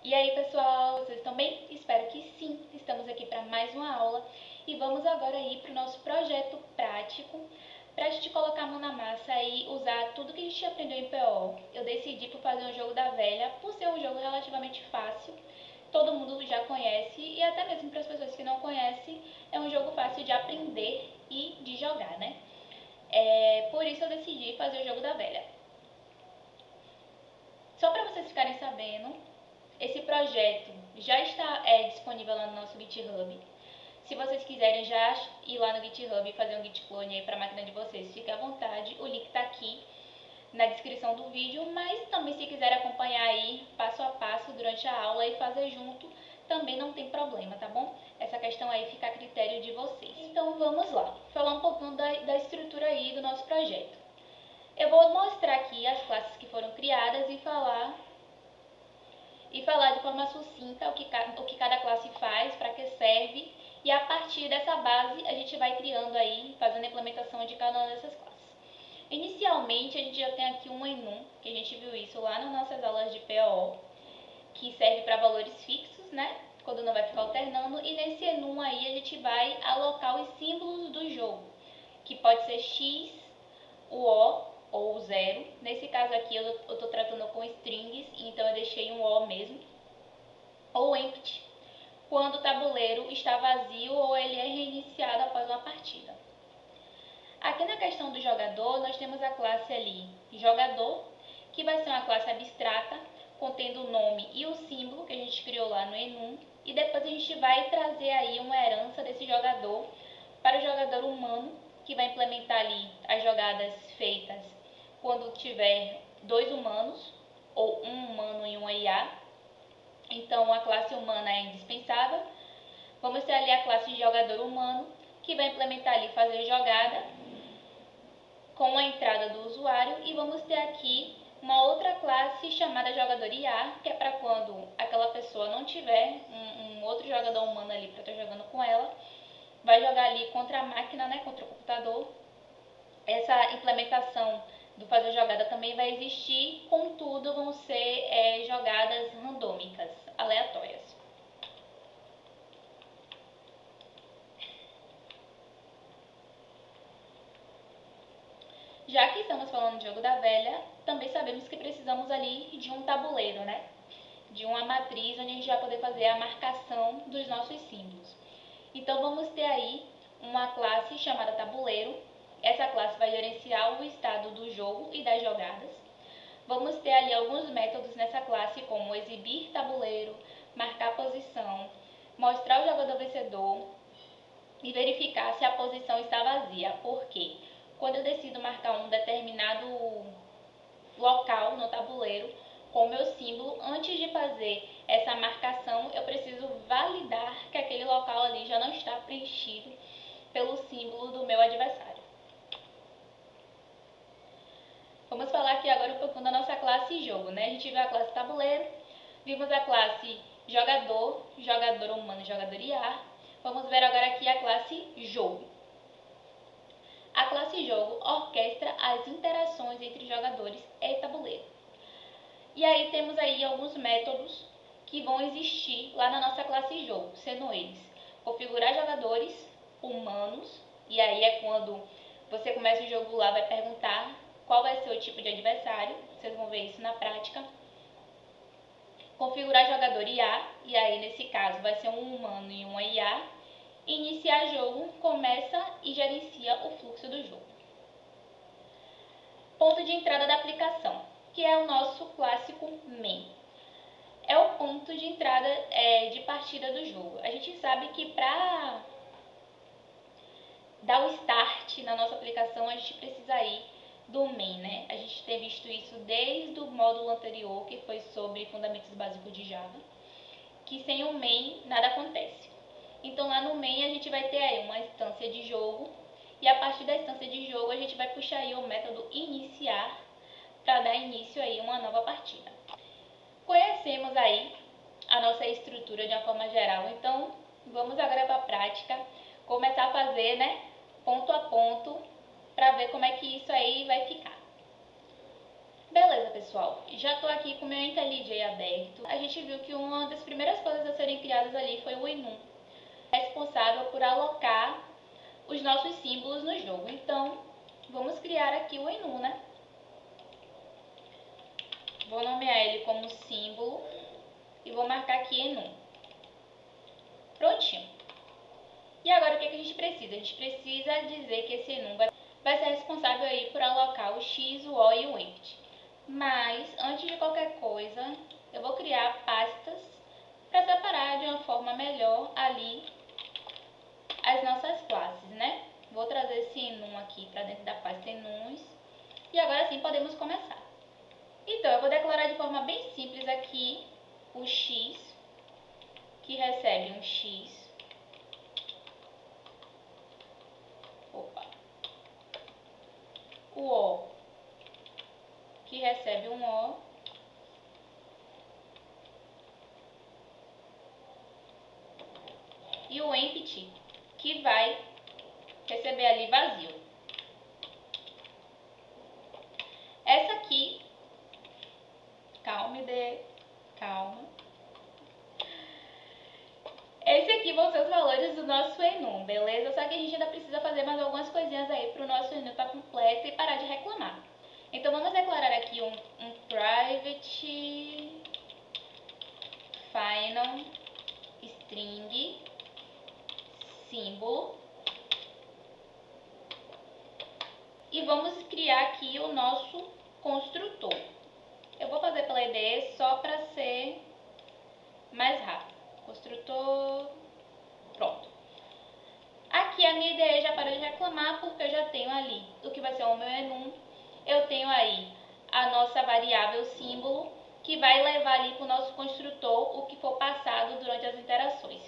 E aí, pessoal, vocês estão bem? Espero que sim. Estamos aqui para mais uma aula e vamos agora ir para o nosso projeto prático para a gente colocar a mão na massa e usar tudo que a gente aprendeu em PO. Eu decidi por fazer um jogo da velha, por ser um jogo relativamente fácil, todo mundo já conhece e até mesmo para as pessoas que não conhecem, é um jogo fácil de aprender e de jogar, né? Por isso eu decidi fazer o jogo da velha. Só para vocês ficarem sabendo, esse projeto já está disponível lá no nosso GitHub. Se vocês quiserem já ir lá no GitHub e fazer um git clone aí para a máquina de vocês, fique à vontade. O link está aqui na descrição do vídeo, mas também se quiser acompanhar aí passo a passo durante a aula e fazer junto, também não tem problema, tá bom? Essa questão aí fica a critério de vocês. Então vamos lá, falar um pouquinho da estrutura aí do nosso projeto. Eu vou mostrar aqui as classes que foram criadas e falar de forma sucinta o que cada classe faz, para que serve, e a partir dessa base a gente vai criando aí, fazendo a implementação de cada uma dessas classes. Inicialmente a gente já tem aqui um enum, que a gente viu isso lá nas nossas aulas de PO, que serve para valores fixos, né? Quando não vai ficar alternando, e nesse enum aí a gente vai alocar os símbolos do jogo, que pode ser x, o O ou o 0. Nesse caso aqui eu estou tratando com strings, então eu deixei um O mesmo. Ou empty, quando o tabuleiro está vazio ou ele é reiniciado após uma partida. Aqui na questão do jogador, nós temos a classe ali jogador, que vai ser uma classe abstrata, contendo o nome e o símbolo que a gente criou lá no enum, e depois a gente vai trazer aí uma herança desse jogador para o jogador humano, que vai implementar ali as jogadas feitas quando tiver dois humanos, ou um humano e uma IA. Então a classe humana é indispensável. Vamos ter ali a classe de jogador humano, que vai implementar ali fazer jogada com a entrada do usuário, e vamos ter aqui uma outra classe chamada jogador IA, que é para quando aquela pessoa não tiver um outro jogador humano ali para estar jogando com ela, vai jogar ali contra a máquina, né, contra o computador. Essa implementação do fazer jogada também vai existir, contudo vão ser jogadas randômicas, aleatórias. Já que estamos falando de jogo da velha, também sabemos que precisamos ali de um tabuleiro, né? De uma matriz onde a gente vai poder fazer a marcação dos nossos símbolos. Então vamos ter aí uma classe chamada tabuleiro. Essa classe vai gerenciar o estado do jogo e das jogadas. Vamos ter ali alguns métodos nessa classe, como exibir tabuleiro, marcar posição, mostrar o jogador vencedor e verificar se a posição está vazia. Por quê? Quando eu decido marcar um determinado local no tabuleiro com o meu símbolo, antes de fazer essa marcação, eu preciso validar que aquele local ali já não está preenchido pelo símbolo do meu adversário. Vamos falar aqui agora um pouquinho da nossa classe jogo, né? A gente viu a classe tabuleiro, vimos a classe jogador, jogador humano, jogador IA. Vamos ver agora aqui a classe jogo. A classe jogo orquestra as interações entre jogadores e tabuleiro. E aí temos aí alguns métodos que vão existir lá na nossa classe jogo, sendo eles configurar jogadores humanos, e aí é quando você começa o jogo lá, vai perguntar qual vai ser o tipo de adversário, vocês vão ver isso na prática. Configurar jogador IA, e aí nesse caso vai ser um humano e uma IA. Iniciar jogo, começa e gerencia o fluxo do jogo. Ponto de entrada da aplicação, que é o nosso clássico main. É o ponto de entrada de partida do jogo. A gente sabe que para dar o start na nossa aplicação, a gente precisa ir do main, né? A gente tem visto isso desde o módulo anterior, que foi sobre fundamentos básicos de Java, que sem o main nada acontece. Então lá no main a gente vai ter aí uma instância de jogo, e a partir da instância de jogo a gente vai puxar aí o método iniciar para dar início aí a uma nova partida. Conhecemos aí a nossa estrutura de uma forma geral, então vamos agora para a prática, começar a fazer, né, ponto a ponto, para ver como é que isso aí vai ficar. Beleza, pessoal, já estou aqui com o meu IntelliJ aberto. A gente viu que uma das primeiras coisas a serem criadas ali foi o enum, responsável por alocar os nossos símbolos no jogo. Então, vamos criar aqui o enum, né? Vou nomear ele como símbolo e vou marcar aqui enum. Prontinho. E agora o que a gente precisa? A gente precisa dizer que esse enum vai ser responsável aí por alocar o x, o o e o empty. Mas, antes de qualquer coisa, eu vou criar pastas para separar de uma forma melhor ali as nossas classes, né? Vou trazer esse enum aqui para dentro da pasta enuns. E agora sim podemos começar. Então, eu vou declarar de forma bem simples aqui o x, que recebe um x. Opa. O O, que recebe um O. E o empty, que vai receber ali vazio. Essa aqui, calma. Esse aqui vão ser os valores do nosso enum, beleza? Só que a gente ainda precisa fazer mais algumas coisinhas aí para o nosso enum estar completo e parar de reclamar. Então vamos declarar aqui um private final string símbolo. E vamos criar aqui o nosso construtor. Eu vou fazer pela IDE só para ser mais rápido. Construtor, pronto. Aqui a minha IDE já parou de reclamar porque eu já tenho ali o que vai ser o meu enum. Eu tenho aí a nossa variável símbolo que vai levar ali para o nosso construtor o que for passado durante as interações.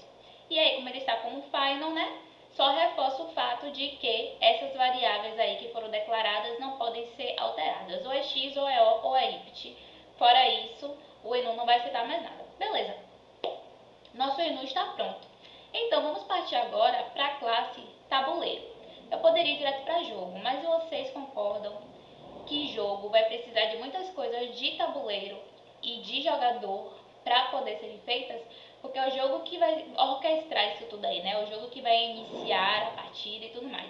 E aí, como ele está como final, né? Só reforça o fato de que essas variáveis aí que foram declaradas não podem ser alteradas. Ou é x, ou é o, ou é empty. Fora isso, o enum não vai aceitar mais nada. Beleza. Nosso enum está pronto. Então, vamos partir agora para a classe tabuleiro. Eu poderia ir direto para jogo, mas vocês concordam que jogo vai precisar de muitas coisas de tabuleiro e de jogador para poder serem feitas? Porque é o jogo que vai orquestrar isso tudo aí, né? É o jogo que vai iniciar a partida e tudo mais.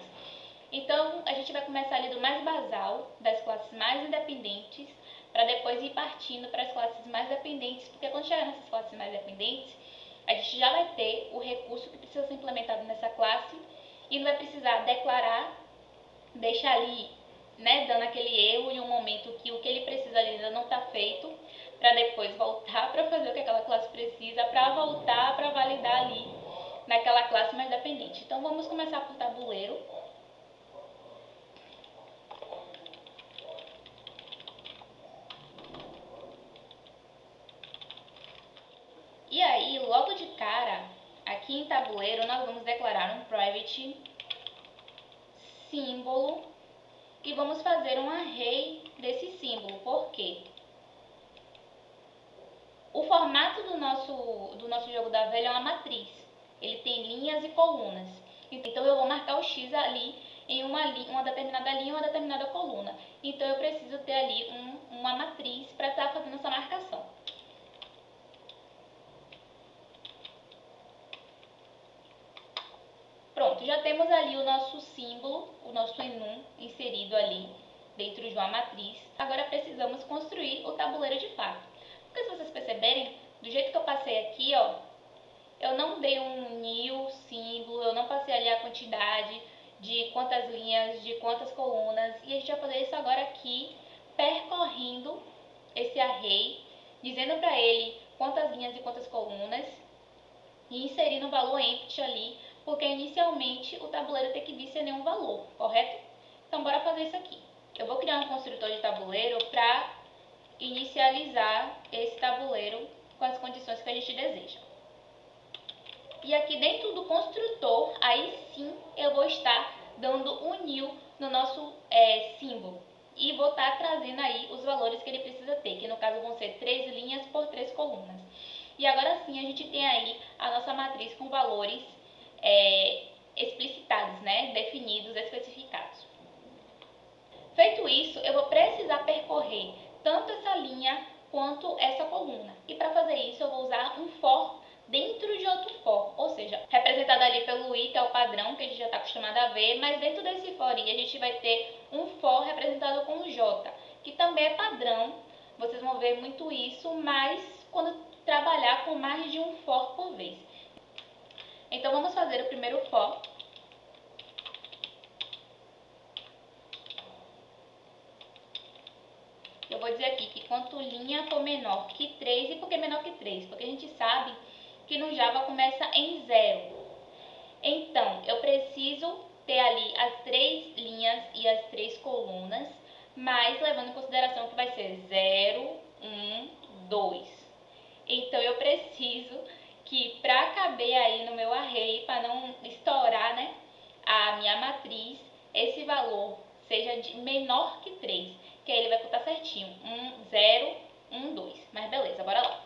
Então, a gente vai começar ali do mais basal, das classes mais independentes, para depois ir partindo para as classes mais dependentes, porque quando chegar nessas classes mais dependentes, a gente já vai ter o recurso que precisa ser implementado nessa classe e não vai precisar declarar, deixar ali, né, dando aquele erro em um momento que o que ele precisa ali ainda não está feito, para depois voltar para fazer o que aquela classe precisa, para voltar para validar ali naquela classe mais dependente. Então vamos começar por tabuleiro. E aí, logo de cara, aqui em tabuleiro, nós vamos declarar um private símbolo e vamos fazer um array desse símbolo. Por quê? O formato do nosso jogo da velha é uma matriz. Ele tem linhas e colunas. Então, eu vou marcar o X ali em uma determinada linha e uma determinada coluna. Então, eu preciso ter ali uma matriz para estar fazendo essa marcação. Pronto, já temos ali o nosso símbolo, o nosso enum inserido ali dentro de uma matriz. Agora precisamos construir o tabuleiro de fato. Porque se vocês perceberem, do jeito que eu passei aqui, ó, eu não dei um new símbolo, eu não passei ali a quantidade de quantas linhas, de quantas colunas. E a gente vai fazer isso agora aqui, percorrendo esse array, dizendo para ele quantas linhas e quantas colunas e inserindo um valor empty ali, porque inicialmente o tabuleiro tem que vir sem nenhum valor, correto? Então, bora fazer isso aqui. Eu vou criar um construtor de tabuleiro para inicializar esse tabuleiro com as condições que a gente deseja. E aqui dentro do construtor, aí sim eu vou estar dando um new no nosso símbolo. E vou estar trazendo aí os valores que ele precisa ter, que no caso vão ser 3 linhas por 3 colunas. E agora sim a gente tem aí a nossa matriz com valores explicitados, né? Definidos, especificados. Feito isso, eu vou precisar percorrer tanto essa linha quanto essa coluna. E para fazer isso eu vou usar um for dentro de outro for, ou seja, representado ali pelo i, que é o padrão que a gente já está acostumado a ver, mas dentro desse for a gente vai ter um for representado com o j, que também é padrão. Vocês vão ver muito isso, mas quando trabalhar com mais de um for por vez. Então vamos fazer o primeiro for. Eu vou dizer aqui que quanto linha for menor que 3, e por que menor que 3? Porque a gente sabe que no Java começa em 0. Então, eu preciso ter ali as 3 linhas e as 3 colunas, mas levando em consideração que vai ser 0, 1, 2. Então, eu preciso que para caber aí no meu array, para não estourar, né, a minha matriz, esse valor seja de menor que 3, que aí ele vai contar certinho. 1, 0, 1, 2. Mas beleza, bora lá.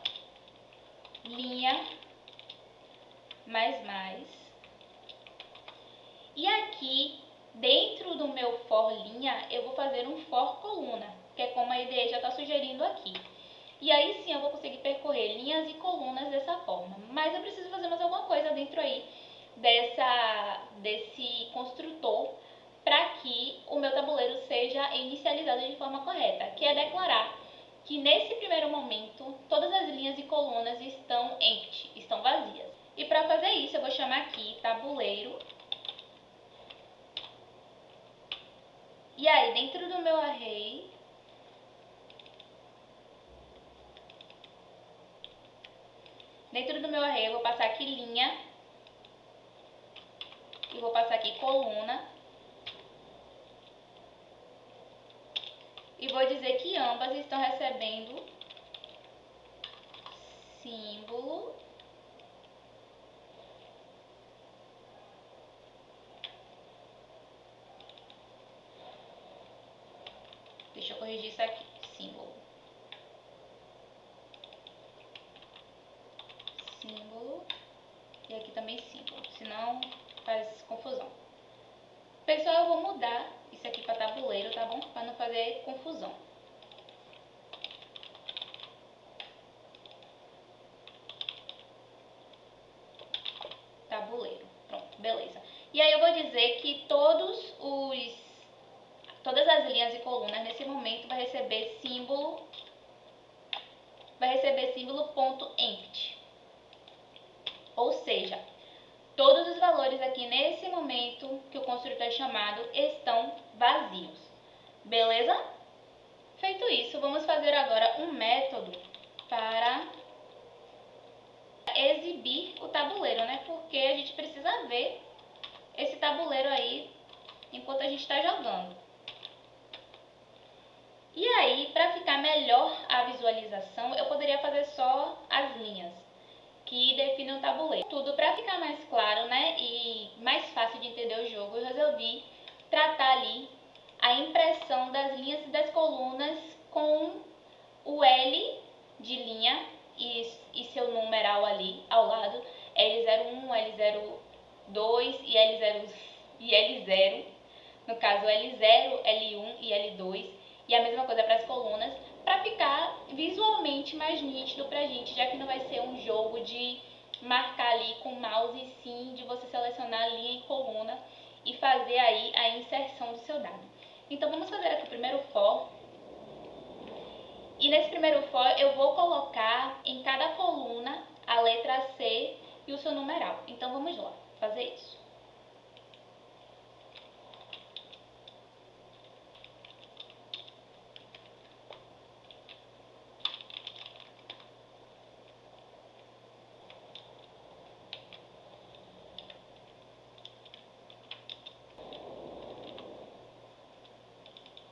Linha mais. E aqui, dentro do meu for linha, eu vou fazer um for coluna, que é como a IDE já está sugerindo aqui. E aí sim eu vou conseguir percorrer linhas e colunas dessa forma. Mas eu preciso fazer mais alguma coisa dentro aí desse construtor para que o meu tabuleiro seja inicializado de forma correta, que é declarar que nesse primeiro momento todas as linhas e colunas estão empty, estão vazias. E para fazer isso eu vou chamar aqui tabuleiro. E aí, dentro do meu array, eu vou passar aqui linha, e vou passar aqui coluna, e vou dizer que ambas estão recebendo símbolo deixa eu corrigir isso aqui, símbolo, e aqui também símbolo, senão faz confusão. Pessoal, eu vou mudar isso aqui para tabuleiro, tá bom? Para não fazer confusão. Tabuleiro, pronto, beleza. E aí eu vou dizer que todas as linhas e colunas nesse momento vai receber símbolo .empty. Ou seja, todos os valores aqui nesse momento que o construtor é chamado estão vazios. Beleza? Feito isso, vamos fazer agora um método para exibir o tabuleiro, né? Porque a gente precisa ver esse tabuleiro aí enquanto a gente está jogando. E aí, para ficar melhor a visualização, eu poderia fazer só as linhas que definem o tabuleiro. Tudo para ficar mais claro, né, e mais fácil de entender o jogo, eu resolvi tratar ali a impressão das linhas e das colunas com o L de linha e seu numeral ali ao lado, L01, L02 e L0, no caso L0, L1 e L2, e a mesma coisa para as colunas, para ficar visualmente mais nítido para a gente, já que não vai ser um jogo de marcar ali com o mouse, e sim de você selecionar linha e coluna e fazer aí a inserção do seu dado. Então vamos fazer aqui o primeiro for. E nesse primeiro for eu vou colocar em cada coluna a letra C e o seu numeral. Então vamos lá, fazer isso.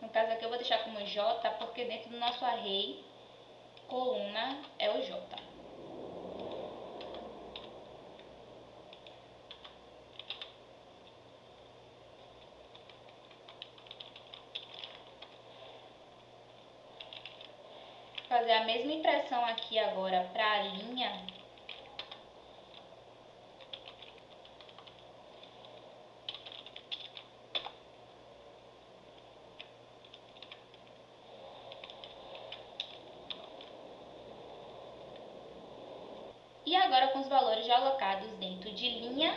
No caso aqui eu vou deixar como J, porque dentro do nosso array, coluna é o J. Fazer a mesma impressão aqui agora para a linha. E agora, com os valores já alocados dentro de linha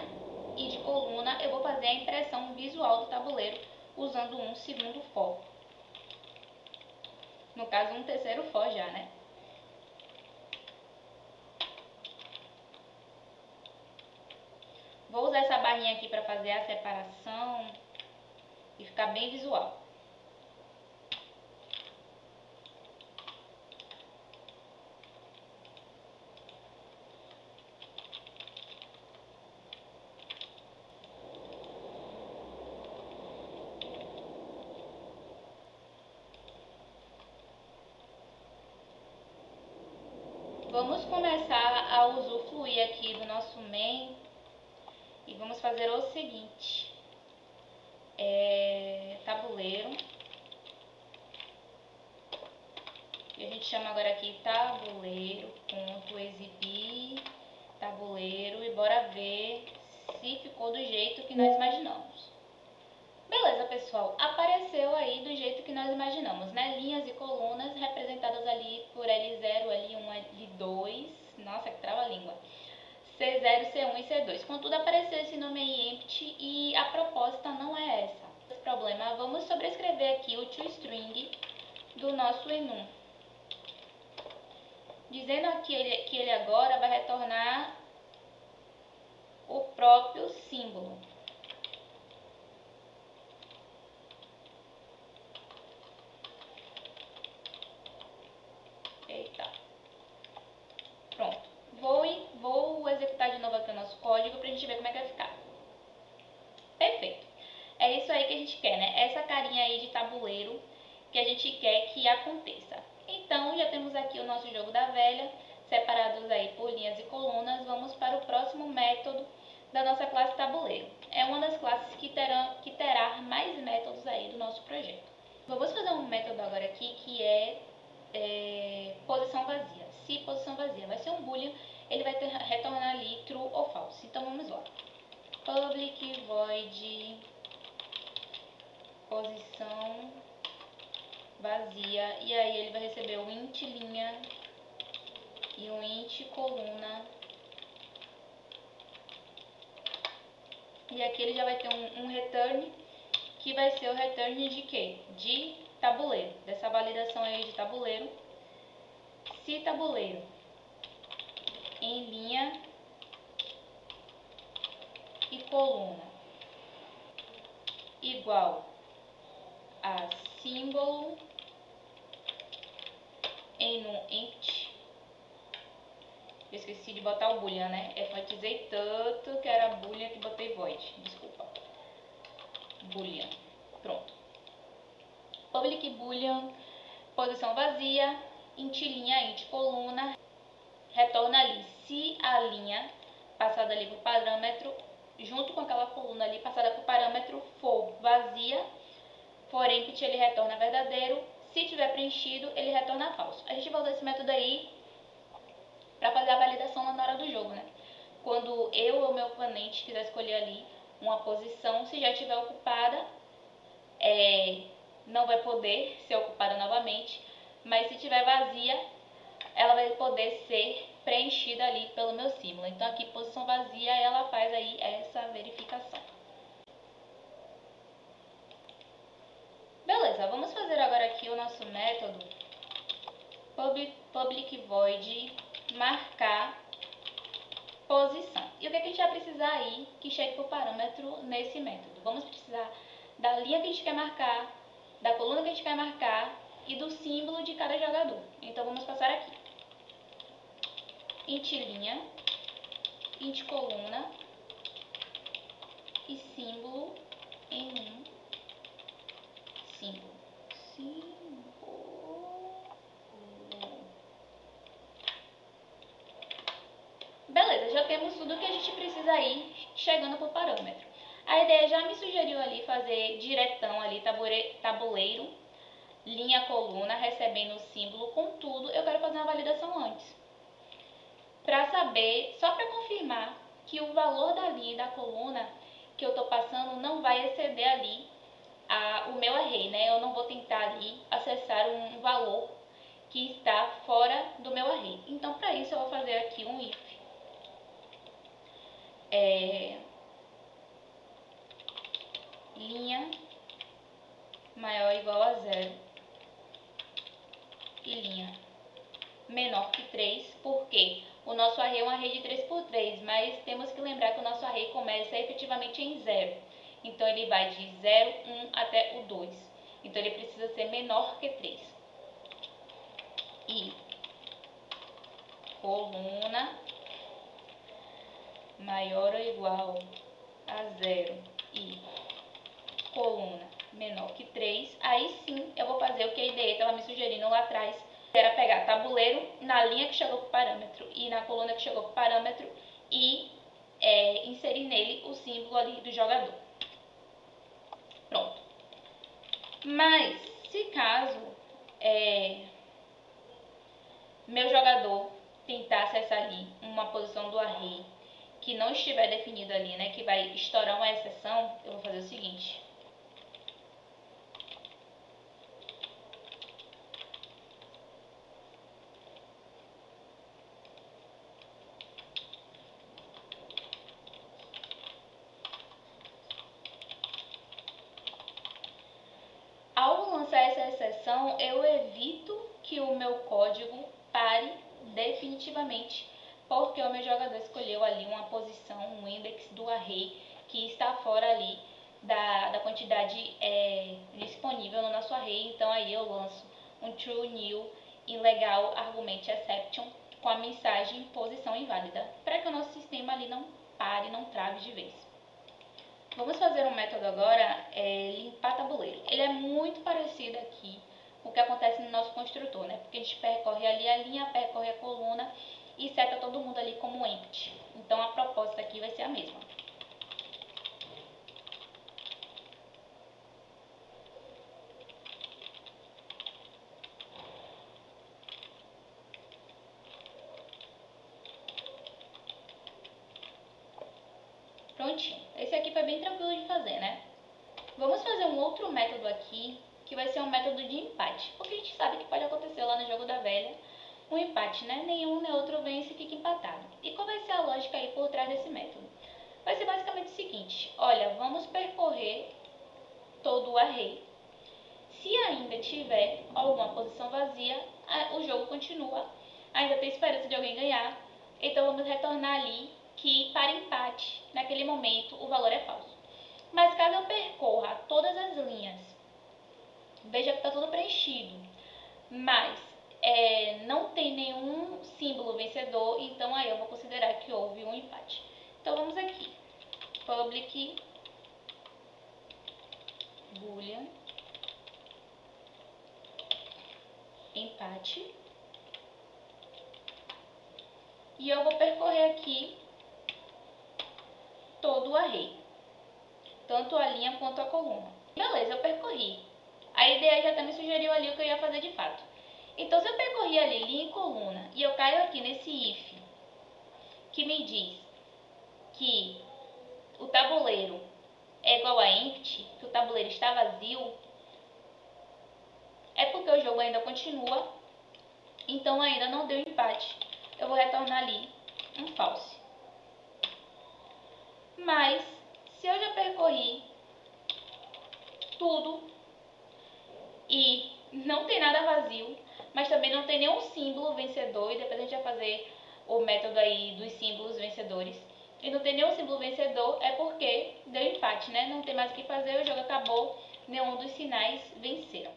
e de coluna, eu vou fazer a impressão visual do tabuleiro usando um segundo for. No caso, um terceiro for já, né? Vou usar essa barrinha aqui para fazer a separação e ficar bem visual. Vamos começar a usufruir aqui do nosso main e vamos fazer o seguinte. Tabuleiro. E a gente chama agora aqui tabuleiro, ponto, exibir, tabuleiro, e bora ver se ficou do jeito que nós imaginamos. Beleza, pessoal, apareceu aí do jeito que nós imaginamos, né? Linhas e colunas representadas ali por L0, L1, L2, nossa, que trava-língua, C0, C1 e C2. Contudo, apareceu esse nome aí empty e a proposta não é essa. Esse problema, vamos sobrescrever aqui o toString do nosso enum, dizendo que ele agora vai retornar o próprio símbolo. Eita. Pronto. Vou executar de novo aqui o nosso código pra gente ver como é que vai ficar. Perfeito. É isso aí que a gente quer, né? Essa carinha aí de tabuleiro que a gente quer que aconteça. Então, já temos aqui o nosso jogo da velha, separados aí por linhas e colunas. Vamos para o próximo método da nossa classe tabuleiro. É uma das classes que terá mais métodos aí do nosso projeto. Vamos fazer um método agora aqui que é posição vazia. Se posição vazia vai ser um boolean, ele vai retornar ali true ou false. Então vamos lá. Public void posição vazia, e aí ele vai receber o int linha e o int coluna, e aqui ele já vai ter um return, que vai ser o return de quê? De tabuleiro, dessa validação aí de tabuleiro. Se tabuleiro em linha e coluna igual a símbolo em um int. Eu esqueci de botar o boolean, né? Enfatizei tanto que era boolean que botei void. Desculpa. Boolean. Pronto. Public boolean, posição vazia, int linha, int coluna, retorna ali se a linha passada ali por parâmetro, junto com aquela coluna ali passada por parâmetro, for vazia, for empty, ele retorna verdadeiro. Se tiver preenchido, ele retorna falso. A gente vai usar esse método aí para fazer a validação lá na hora do jogo, né? Quando eu ou meu oponente quiser escolher ali uma posição, se já estiver ocupada, não vai poder ser ocupada novamente, mas se estiver vazia, ela vai poder ser preenchida ali pelo meu símbolo. Então aqui, posição vazia, ela faz aí essa verificação. Beleza, vamos fazer agora aqui o nosso método public void marcar posição. E o que a gente vai precisar aí que chegue por parâmetro nesse método? Vamos precisar da linha que a gente quer marcar, da coluna que a gente quer marcar e do símbolo de cada jogador. Então vamos passar aqui. Int linha, int coluna e símbolo em um símbolo. Beleza, já temos tudo que a gente precisa aí chegando por parâmetro. A ideia já me sugeriu ali fazer diretão ali, tabuleiro, linha, coluna, recebendo o símbolo. Contudo, eu quero fazer uma validação antes. Para saber, só para confirmar que o valor da linha e da coluna que eu estou passando não vai exceder ali o meu array, né? Eu não vou tentar ali acessar um valor que está fora do meu array. Então, para isso, eu vou fazer aqui um if linha maior ou igual a 0 e linha menor que 3, porque o nosso array é um array de 3 por 3, mas temos que lembrar que o nosso array começa efetivamente em 0. Então, ele vai de 0, 1 até o 2. Então, ele precisa ser menor que 3. E coluna maior ou igual a 0 e coluna menor que 3, aí sim eu vou fazer o que a IDE estava me sugerindo lá atrás, que era pegar tabuleiro na linha que chegou com o parâmetro e na coluna que chegou com o parâmetro e inserir nele o símbolo ali do jogador. Pronto. Mas, se caso meu jogador tentar acessar ali uma posição do array que não estiver definido ali, né, que vai estourar uma exceção, eu vou fazer o seguinte. Ao lançar essa exceção, eu evito que o meu código pare definitivamente, porque o meu jogador escolheu ali uma posição, um index do array que está fora ali da quantidade disponível no nosso array. Então aí eu lanço um true new ilegal argument exception com a mensagem posição inválida, para que o nosso sistema ali não pare, não trave de vez. Vamos fazer um método agora, limpar tabuleiro. Ele é muito parecido aqui com o que acontece no nosso construtor, né? Porque a gente percorre ali a linha, percorre a coluna e seta todo mundo ali como empty. Então, a proposta aqui vai ser a mesma. Prontinho. Esse aqui foi bem tranquilo de fazer, né? Vamos fazer um outro método aqui, que vai ser um método de empate. Porque a gente sabe que pode acontecer lá no jogo da velha um empate, né? Nenhum nem outro vence e fica empatado. E qual vai ser a lógica aí por trás desse método? Vai ser basicamente o seguinte. Olha, vamos percorrer todo o array. Se ainda tiver alguma posição vazia, o jogo continua. Ainda tem esperança de alguém ganhar. Então, vamos retornar ali que para empate, naquele momento, o valor é falso. Mas caso eu percorra todas as linhas, veja que está tudo preenchido, mas não tem nenhum símbolo vencedor, então aí eu vou considerar que houve um empate. Então vamos aqui, public boolean empate, e eu vou percorrer aqui todo o array, tanto a linha quanto a coluna. Beleza, eu percorri. A IDE já até me sugeriu ali o que eu ia fazer de fato. Então, se eu percorri ali linha e coluna e eu caio aqui nesse if, que me diz que o tabuleiro é igual a empty, que o tabuleiro está vazio, é porque o jogo ainda continua, então ainda não deu empate. Eu vou retornar ali um false. Mas, se eu já percorri tudo e não tem nada vazio, mas também não tem nenhum símbolo vencedor, e depois a gente vai fazer o método aí dos símbolos vencedores, e não tem nenhum símbolo vencedor, é porque deu empate, né? Não tem mais o que fazer, o jogo acabou, nenhum dos sinais venceram.